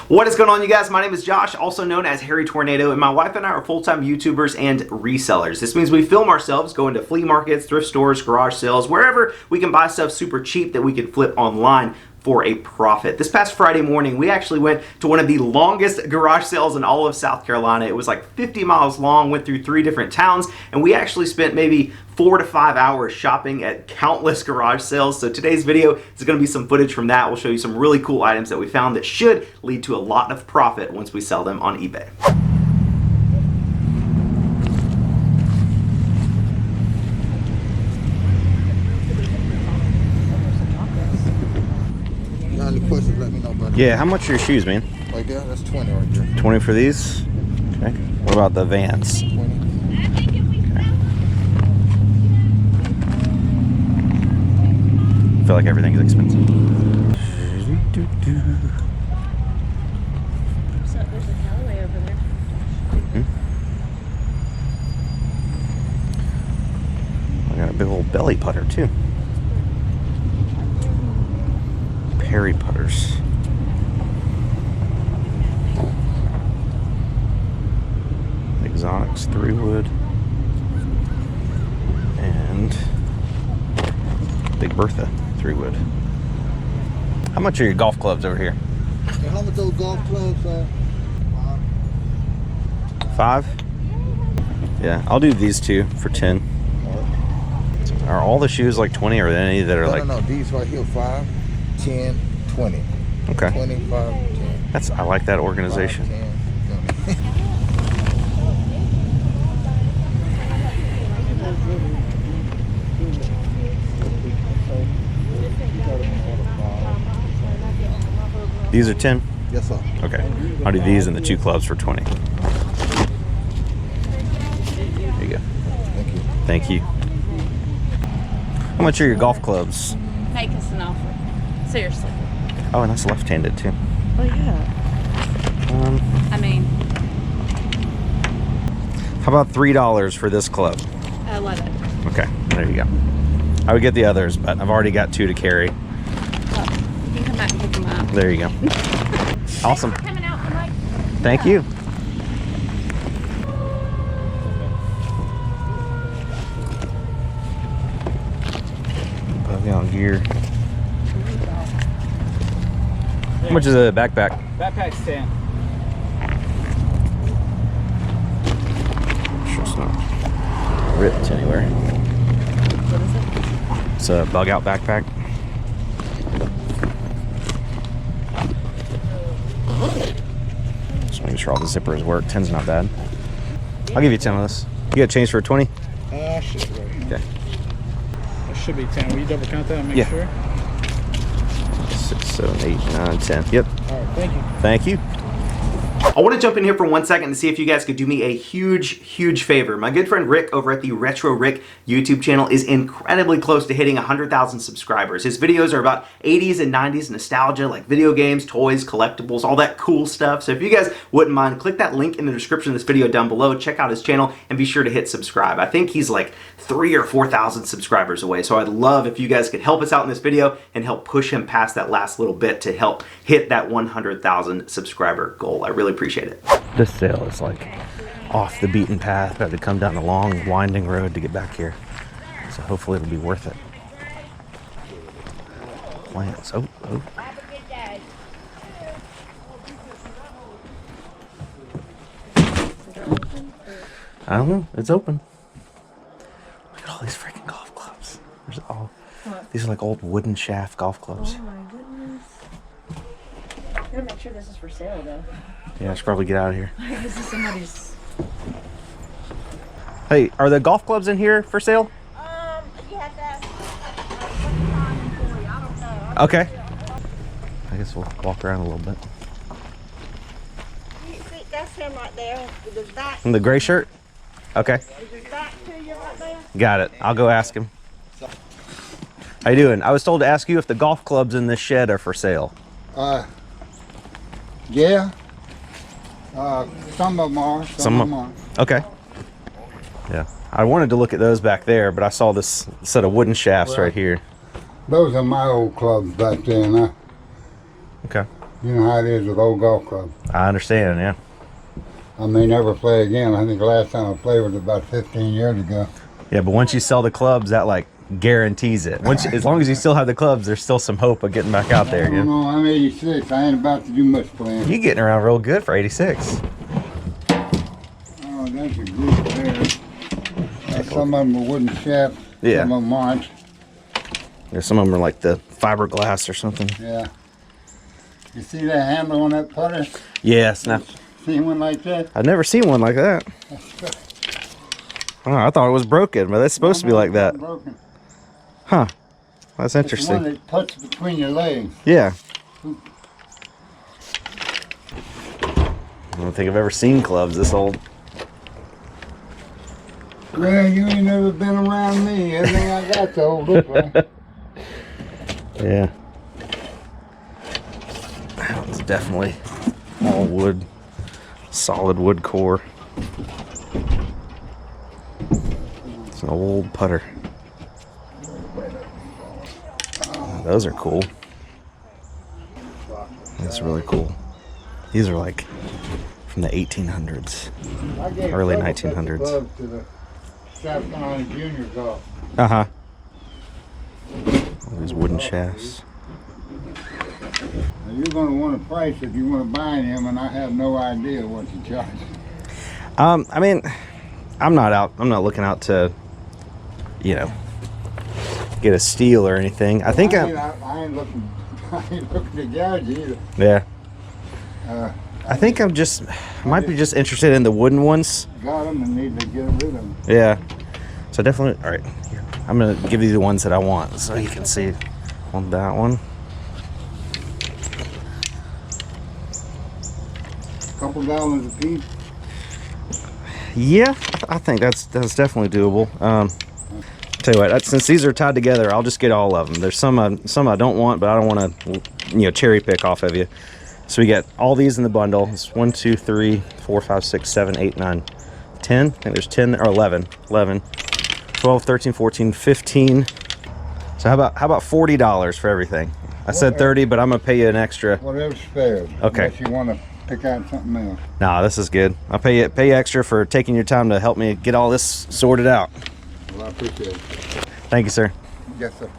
What is going on, you guys? My name is Josh, also known as Hairytornado, and my wife and I are full-time YouTubers and resellers. This means we film ourselves, go into flea markets, thrift stores, garage sales, wherever we can buy stuff super cheap that we can flip online for a profit. This past Friday morning, we actually went to one of the longest garage sales in all of South Carolina. It was like 50 miles long, went through 3 different towns, and we actually spent maybe 4 to 5 hours shopping at countless garage sales. So today's video is going to be some footage from that. We'll show you some really cool items that we found that should lead to a lot of profit once we sell them on eBay. Any questions, let me know, buddy. Yeah, how much are your shoes, man? Right there, that's 20 right there. 20 for these? Okay. What about the Vans? 20. Okay. I feel like everything's expensive. So there's a Callaway over there. I got a big old belly putter too. Perry putters. Exotics 3-wood and Big Bertha 3-wood. How much are your golf clubs over here? And how much those golf clubs are? 5? Yeah, I'll do these 2 for 10. Are all the shoes like 20, or are there any that are No, these right here 5, 10, 20. Okay. 25, 10. I like that organization. 5, 10, 20. These are 10? Yes, sir. Okay. I'll do these and the 2 clubs for 20. There you go. Thank you. Thank you. How much are your golf clubs? Make us an offer. Seriously. Oh, and that's left-handed too. Oh yeah. I mean, How about $3 for this club? I love it. Okay, there you go. I would get the others, but I've already got 2 to carry. Look, you can come back and pick them up. There you go. Awesome. Thanks for coming out and Thank you. Bug out gear. How much is a backpack? Backpack's 10. Sure it's not ripped anywhere. What is it? It's a bug out backpack. Just making sure all the zippers work. 10's not bad. I'll give you 10 of this. You got change for 20? Should be right. Okay. That should be 10. Will you double count that and make Yeah. sure? 6, 7, 8, 9, 10. Yep. All right, thank you. Thank you. I want to jump in here for 1 second to see if you guys could do me a huge favor. My good friend Rick over at the Retro Rick YouTube channel is incredibly close to hitting 100,000 subscribers. His videos are about 80s and 90s nostalgia, like video games, toys, collectibles, all that cool stuff. So if you guys wouldn't mind, click that link in the description of this video down below, check out his channel, and be sure to hit subscribe. I think he's like 3,000 or 4,000 subscribers away, so I'd love if you guys could help us out in this video and help push him past that last little bit to help hit that 100,000 subscriber goal. I really appreciate it. This sale is like off the beaten path. I had to come down a long winding road to get back here, so hopefully it'll be worth it. Plants. Oh. I don't know. It's open. Look at all these freaking golf clubs. There's all. These are like old wooden shaft golf clubs. Oh my goodness. I gotta make sure this is for sale though. Yeah, I should probably get out of here. This is somebody's. Hey, are the golf clubs in here for sale? You have to ask what time for you. I don't know. Okay. I guess we'll walk around a little bit. See, that's him right there. With his back, In the gray shirt? Okay. with his back to you right there. Got it. I'll go ask him. How you doing? I was told to ask you if the golf clubs in this shed are for sale. Yeah. Some of them are. Some of them aren't. Okay. Yeah. I wanted to look at those back there, but I saw this set of wooden shafts right here. Those are my old clubs back then. Okay. You know how it is with old golf clubs. I understand, yeah. I may never play again. I think the last time I played was about 15 years ago. Yeah, but once you sell the clubs, that like guarantees it. As long as you still have the clubs, there's still some hope of getting back out there I again. don't know, I'm 86. I ain't about to do much playing. You getting around real good for 86. Oh, that's a group there. Some of them are wooden shafts. Yeah. Some of them aren't. There's some of them are like the fiberglass or something. Yeah. You see that handle on that putter? Yes. Now, See one like that? I've never seen one like that. Oh, I thought it was broken, but that's supposed to be like that. Broken. Huh. That's It's the one interesting. that puts between your legs. Yeah. I don't think I've ever seen clubs this old. Well, you ain't never been around me. Everything I got's old. Look like. Yeah. That one's definitely all wood. Solid wood core. It's an old putter. Those are cool. That's really cool. These are like from the 1800s. I gave Early several sets of 1900s. gloves to the South Carolina Junior Golf. Uh-huh. All these wooden shafts. Now, you're going to want a price if you want to buy them, and I have no idea what you charge. I mean, I'm not looking out to, you know, get a steal or anything. I think I ain't looking. I ain't looking to gouge either. yeah. I I might be just interested in the wooden ones. got them and need to get rid of them. Yeah. So definitely, all right. Here, I'm gonna give you the ones that I want, so you can see on that one. Couple dollars a piece. Yeah, I think that's definitely doable. Tell you what, since these are tied together, I'll just get all of them. There's some I don't want, but I don't want to, cherry pick off of you. So we got all these in the bundle. It's 1, 2, 3, 4, 5, 6, 7, 8, 9, 10. I think there's 10 or 11. 12, 13, 14, 15. So how about $40 for everything? I said 30, but I'm gonna pay you an extra. Whatever's fair. Okay. Unless you want to pick out something else. Nah, this is good. I'll pay you extra for taking your time to help me get all this sorted out. Well, I appreciate it. Thank you, sir. Yes, sir.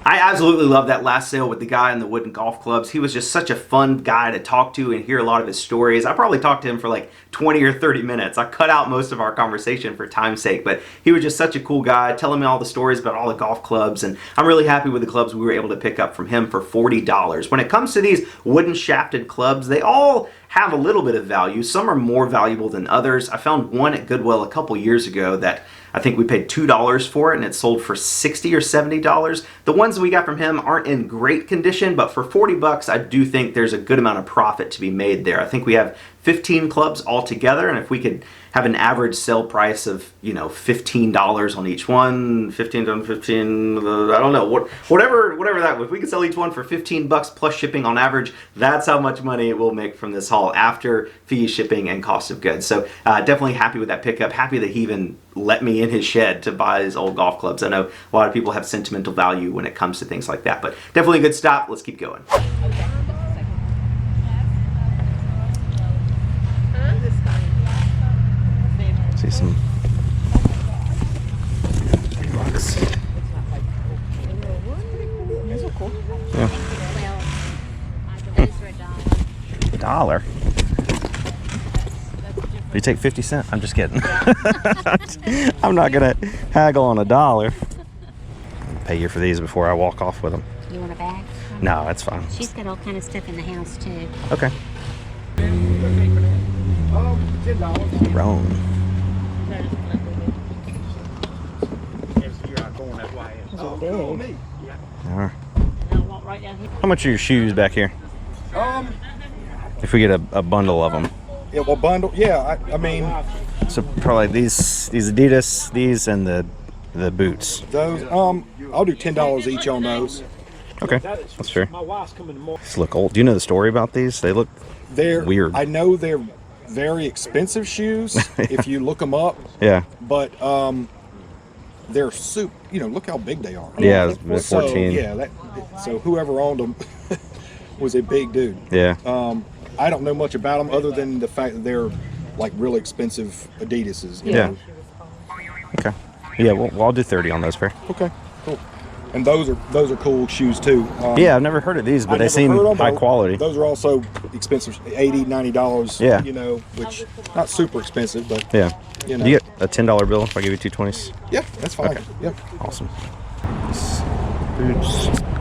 I absolutely love that last sale with the guy in the wooden golf clubs. He was just such a fun guy to talk to and hear a lot of his stories. I probably talked to him for like 20 or 30 minutes. I cut out most of our conversation for time's sake, but he was just such a cool guy telling me all the stories about all the golf clubs, and I'm really happy with the clubs we were able to pick up from him for $40. When it comes to these wooden shafted clubs, they all have a little bit of value. Some are more valuable than others. I found one at Goodwill a couple years ago that I think we paid $2 for it, and it sold for $60 or $70. The ones we got from him aren't in great condition, but for 40 bucks, I do think there's a good amount of profit to be made there. I think we have 15 clubs altogether, and if we could have an average sale price of, $15 on each one, 15 on 15, I don't know, whatever that, if we could sell each one for 15 bucks plus shipping on average, that's how much money it will make from this haul after fees, shipping, and cost of goods. So definitely happy with that pickup. Happy that he even let me in his shed to buy his old golf clubs. I know a lot of people have sentimental value when it comes to things like that, but definitely a good stop. Let's keep going. See some bucks. Yeah. $1. You take 50 cents? I'm just kidding. I'm not gonna haggle on $1. I'll pay you for these before I walk off with them. You want a bag? No, that's fine. She's got all kind of stuff in the house too. Okay. Rome. Alright. How much are your shoes back here? If we get a bundle of them. Yeah, well, bundle. Yeah, I mean, So probably these Adidas, these, and the boots. those. I'll do $10 each on those. Okay, that's fair. These look old. Do you know the story about these? They look They're weird. I know they're very expensive shoes if you look them up, Yeah. but they're super. Look how big they are. Yeah, they're So 14. yeah, so whoever owned them was a big dude. Yeah. I don't know much about them other than the fact that they're like really expensive Adidas's. you Yeah. know. Okay. Yeah, well, I'll do 30 on those pair. Okay. Cool. And those are cool shoes too. Yeah, I've never heard of these, but I they never seem heard 'em, high but quality. Those are also expensive, $80-$90. Yeah. You know, which not super expensive, but Yeah. you know. Do you get a $10 bill if I give you 220s? Yeah, that's fine. Okay. Yeah. Awesome.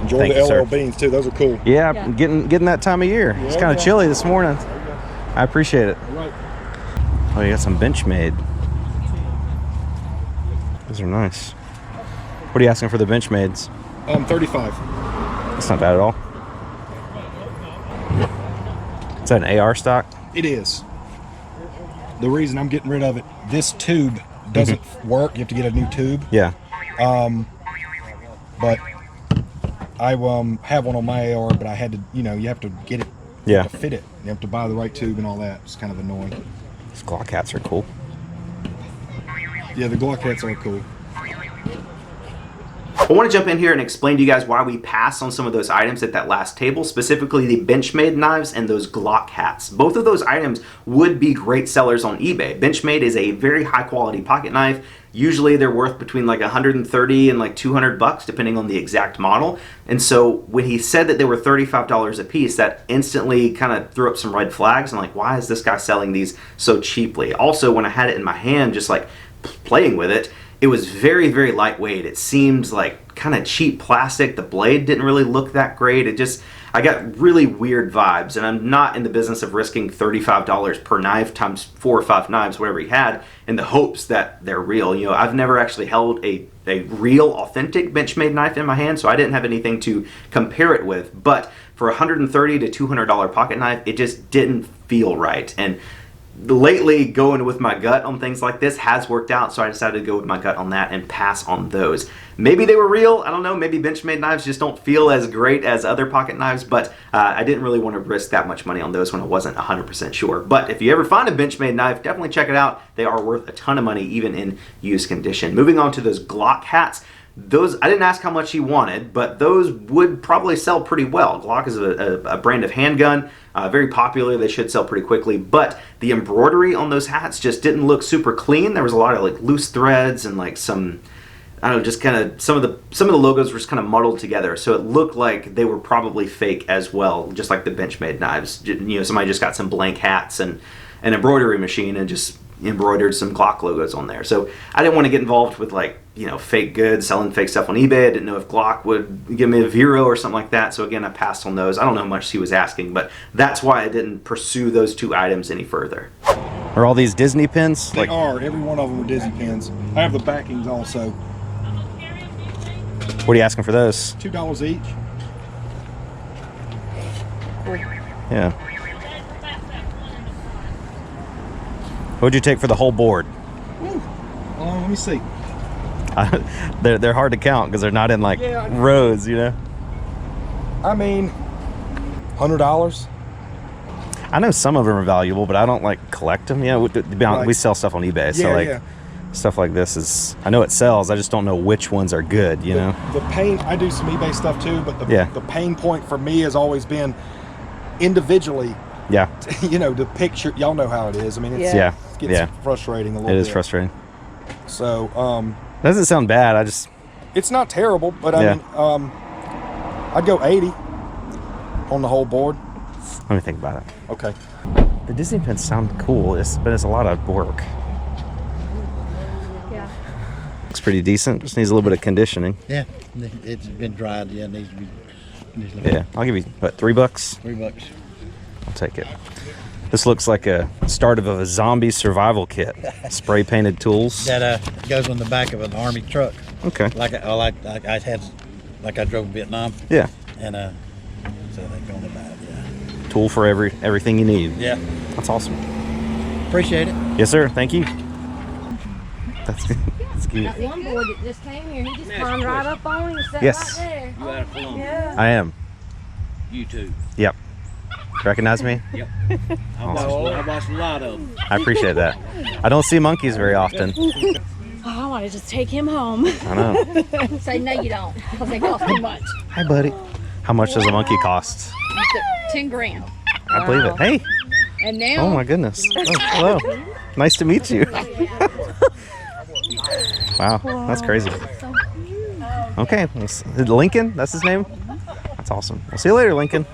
Enjoy Thank the you, sir. LL Beans too. Those are cool. Yeah, getting that time of year. It's kind of chilly this morning. I appreciate it. All right. Oh, you got some Benchmade. Those are nice. What are you asking for the Benchmades? 35. That's not bad at all. Is that an AR stock? It is. The reason I'm getting rid of it, this tube doesn't work. You have to get a new tube. Yeah. But I have one on my AR, but I had to, you have to get it Yeah. to fit it. You have to buy the right tube and all that. It's kind of annoying. These Glock hats are cool. Yeah, the Glock hats are cool. I want to jump in here and explain to you guys why we pass on some of those items at that last table, specifically the Benchmade knives and those Glock hats. Both of those items would be great sellers on eBay. Benchmade is a very high quality pocket knife. Usually they're worth between like 130 and like 200 bucks depending on the exact model. And so when he said that they were $35 a piece, that instantly kind of threw up some red flags. I'm like, why is this guy selling these so cheaply? Also, when I had it in my hand, just like playing with it, it was very, very lightweight. It seemed like kind of cheap plastic. The blade didn't really look that great. I got really weird vibes, and I'm not in the business of risking $35 per knife times 4 or 5 knives, whatever he had, in the hopes that they're real. I've never actually held a real, authentic Benchmade knife in my hand, so I didn't have anything to compare it with. But for a $130 to $200 pocket knife, it just didn't feel right. And lately, going with my gut on things like this has worked out, so I decided to go with my gut on that and pass on those. Maybe they were real, I don't know, maybe Benchmade knives just don't feel as great as other pocket knives, but I didn't really want to risk that much money on those when I wasn't 100% sure. But if you ever find a Benchmade knife, definitely check it out. They are worth a ton of money, even in used condition. Moving on to those Glock hats. Those, I didn't ask how much he wanted, but those would probably sell pretty well. Glock is a brand of handgun, very popular. They should sell pretty quickly, but the embroidery on those hats just didn't look super clean. There was a lot of like loose threads and like some, I don't know, just kind of some of the logos were just kind of muddled together. So it looked like they were probably fake as well, just like the Benchmade knives. Somebody just got some blank hats and an embroidery machine and just embroidered some Glock logos on there. So I didn't want to get involved with like, fake goods, selling fake stuff on eBay. I didn't know if Glock would give me a Vero or something like that. So again, I passed on those. I don't know how much he was asking, but that's why I didn't pursue those 2 items any further. Are all these Disney pins? They are. Every one of them are Disney pins. I have the backings also. What are you asking for those? $2 each. Yeah. What'd you take for the whole board? Let me see. They're hard to count because they're not in like rows, I mean, $100. I know some of them are valuable, but I don't like collect them. Right. We sell stuff on eBay, so stuff like this is. I know it sells. I just don't know which ones are good. The pain. I do some eBay stuff too, but the pain point for me has always been individually. Yeah. The picture. Y'all know how it is. I mean, it gets frustrating a little bit. It is frustrating. So. Doesn't sound bad. It's not terrible, but I mean, I'd go 80 on the whole board. Let me think about it. Okay. The Disney pins sound cool, but it's a lot of work. Yeah. Looks pretty decent. Just needs a little bit of conditioning. Yeah, it's been dried. Yeah, it needs to be. Yeah, I'll give you what, $3? $3. I'll take it. This looks like a start of a zombie survival kit. Spray painted tools. That goes on the back of an army truck. Okay. Like I had, like I drove in Vietnam. Yeah. And so they go on the back. Yeah. Tool for everything you need. Yeah. That's awesome. Appreciate it. Yes, sir. Thank you. That's cute. That one boy that just came here, he just climbed right up on him and sat Yes. right there. You out of Columbia? Yeah. I am. You too. Yep. Recognize me? Yep. I watched a lot of them. I appreciate that. I don't see monkeys very often. Oh, I want to just take him home. I know. Say no, you don't, because they cost too much. Hi, buddy. How much does a monkey cost? 10 grand. I believe it. Hey. And now. Oh my goodness. Oh, hello. Nice to meet you. Wow, that's crazy. Okay, Lincoln, that's his name? That's awesome. We'll see you later, Lincoln.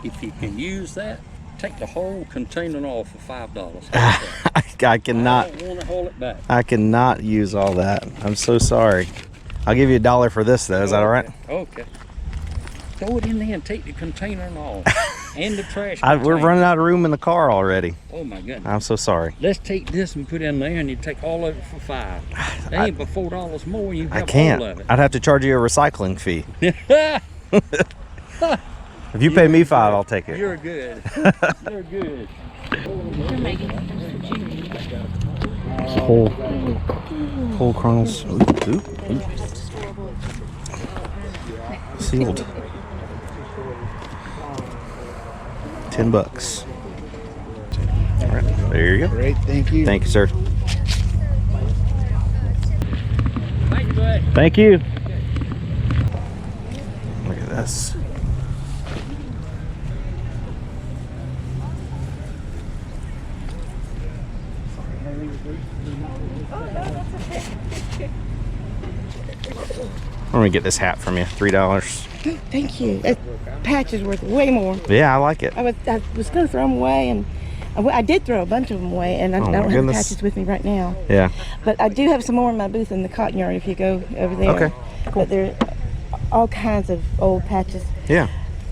If you can use that, take the whole container off for $5. I cannot. I don't want to hold it back. I cannot use all that. I'm so sorry. I'll give you $1 for this though. Is that all right? Okay. Throw it in there and take the container off. And the trash We're container. running out of room in the car already. Oh my goodness. I'm so sorry. Let's take this and put it in there and you take all of it for $5. That ain't but $4 more. You can I have can't. all of it. I'd have to charge you a recycling fee. If you pay me $5, I'll take it. You're good. You're good. Whole kernels. Ooh. Sealed. $10. All right, there you go. Great, thank you. Thank you, sir. Thank you, bud. Thank you. Look at this. I'm gonna get this hat from you. $3. Thank you. That patch is worth way more. Yeah, I like it. I was going to throw them away, and I did throw a bunch of them away, and I Oh, my don't have the goodness. patches with me right now. Yeah. But I do have some more in my booth in the cotton yard if you go over there. Okay. But there are all kinds of old patches. Yeah.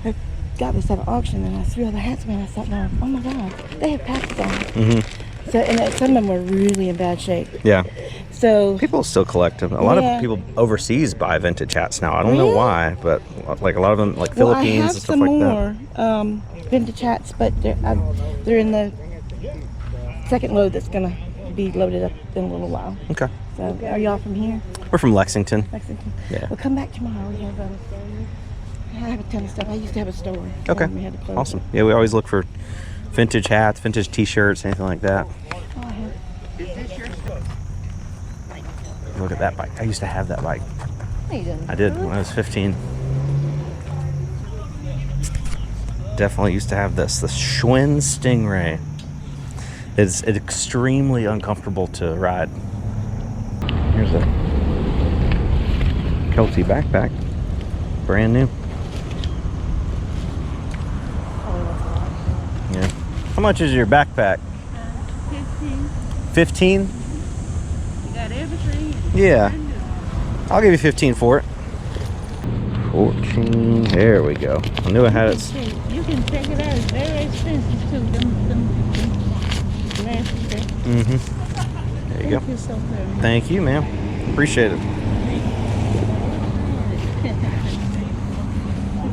I got this at an auction, and I threw all the hats away, and I thought, no, oh my God, they have patches on them. So, and some of them were really in bad shape. Yeah. So People still collect them. A lot Yeah. of people overseas buy vintage hats now. I don't know Really? why, but like a lot of them, like well, Philippines I have and stuff some like more vintage hats, but they're in the second load that's gonna be loaded up in a little while. that. Okay. So, are y'all from here, We're from Lexington. Lexington? Yeah. Well, come back tomorrow. I have a ton of stuff. I used to have a store. Okay. We had to close Awesome. it. Yeah, we always look for vintage hats, vintage t-shirts, anything like that. Oh, I have. Look at that bike. I used to have that bike. You didn't. I did when I was 15. Definitely used to have this. The Schwinn Stingray. It's extremely uncomfortable to ride. Here's a Kelty backpack. Brand new. Yeah. How much is your backpack? 15? 15? You got everything. Yeah. I'll give you 15 for it. 14. There we go. I knew I had it. You can check it out. It's very expensive too. Them glasses there. There you go. Thank you so very much. Thank you, ma'am. Appreciate it.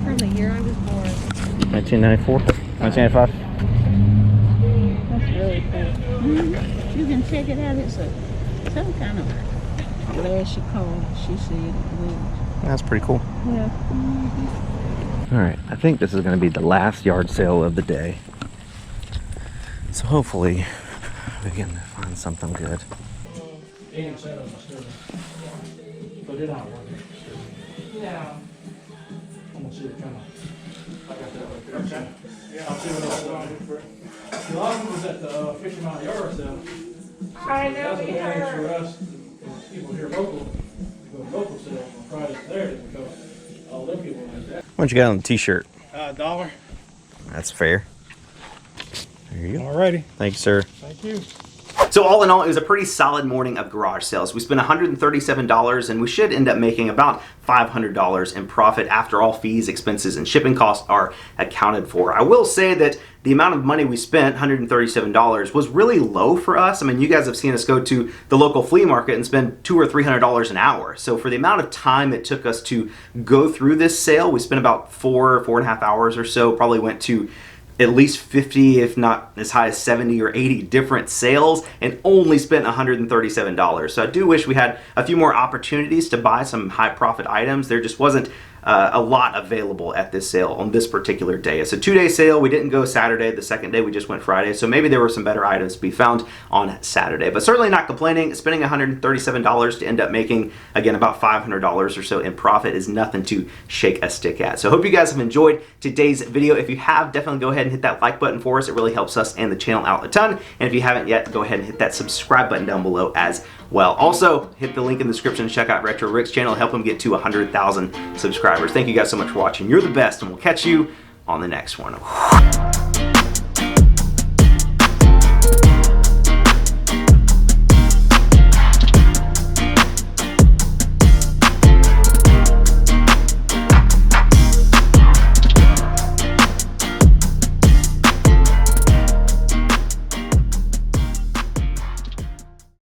From the year I was born. 1994? 1995? That's really cool. You can check it out. It's some kind of glass she called. She said. That's pretty cool. Yeah. All right, I think this is going to be the last yard sale of the day. So hopefully we can find something good. But they're not working. Yeah. I'm gonna see what kind of. I got that right there. Okay. Yeah, I'll see what else I can do for it. A lot of them was at the 50 mile yard sale. I know, That's we the thing heard. for us, people here local, we go to local sales on Fridays there because all them people like that. What you got on the t-shirt? $1. That's fair. There you go. Alrighty. Thank you, sir. Thank you. So all in all, it was a pretty solid morning of garage sales. We spent $137 and we should end up making about $500 in profit after all fees, expenses, and shipping costs are accounted for. I will say that the amount of money we spent, $137, was really low for us. I mean, you guys have seen us go to the local flea market and spend $200 or $300 an hour. So for the amount of time it took us to go through this sale, we spent about 4.5 hours or so, probably went to at least 50, if not as high as 70 or 80 different sales, and only spent $137. So I do wish we had a few more opportunities to buy some high profit items. There just wasn't a lot available at this sale on this particular day. It's a 2-day sale. We didn't go Saturday. The second day we just went Friday, so maybe there were some better items to be found on Saturday, but certainly not complaining. Spending $137 to end up making, again, about $500 or so in profit is nothing to shake a stick at. So I hope you guys have enjoyed today's video. If you have, definitely go ahead and hit that like button for us. It really helps us and the channel out a ton. And if you haven't yet, go ahead and hit that subscribe button down below as well. Also, hit the link in the description to check out Retro Rick's channel, help him get to 100,000 subscribers. Thank you guys so much for watching. You're the best, and we'll catch you on the next one.